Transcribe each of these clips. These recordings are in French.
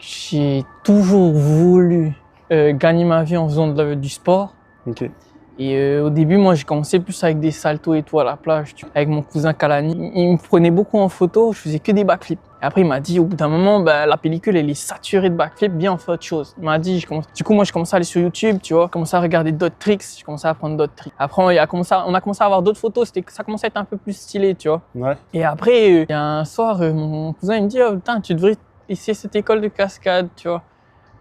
J'ai toujours voulu gagner ma vie en faisant du sport. Ok. Et au début, moi, j'ai commencé plus avec des saltos et tout à la plage, avec mon cousin Kalani. Il me prenait beaucoup en photo, je faisais que des backflips. Et après, il m'a dit, au bout d'un moment, la pellicule, elle est saturée de backflips, bien, on fait autre chose. Il m'a dit, du coup, moi, je commençais à aller sur YouTube, tu vois, commençais à regarder d'autres tricks, je commençais à apprendre d'autres tricks. Après, on a commencé à avoir d'autres photos, ça commençait à être un peu plus stylé, tu vois. Ouais. Et après, il y a un soir, mon cousin, il me dit, oh, putain, tu devrais essayer cette école de cascade, tu vois.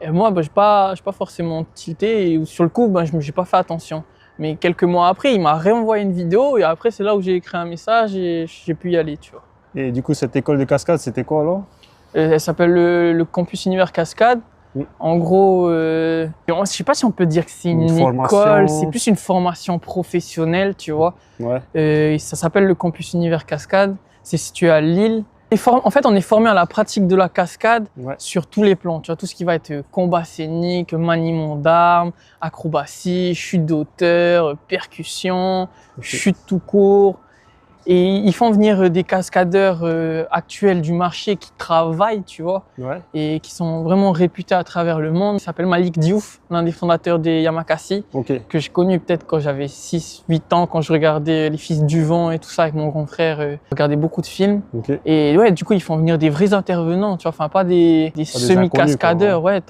Et moi, je n'ai pas forcément tilté, et sur le coup, je n'ai pas fait attention. Mais quelques mois après, il m'a réenvoyé une vidéo et après, c'est là où j'ai écrit un message et j'ai pu y aller, tu vois. Et du coup, cette école de cascade, c'était quoi alors? Elle s'appelle le Campus Univers Cascade. En gros, je ne sais pas si on peut dire que c'est une école, c'est plus une formation professionnelle, tu vois. Ouais. Ça s'appelle le Campus Univers Cascade. C'est situé à Lille. En fait, on est formé à la pratique de la cascade sur tous les plans. Tu vois, tout ce qui va être combat scénique, maniement d'armes, acrobatie, chute d'auteur, percussion, chute tout court. Et ils font venir des cascadeurs actuels du marché qui travaillent, tu vois, et qui sont vraiment réputés à travers le monde. Il s'appelle Malik Diouf, l'un des fondateurs des Yamakasi, que j'ai connu peut-être quand j'avais 6-8 ans, quand je regardais Les Fils du Vent et tout ça avec mon grand frère. Je regardais beaucoup de films. Et ouais, du coup, ils font venir des vrais intervenants, tu vois, enfin pas des semi-cascadeurs. Ouais,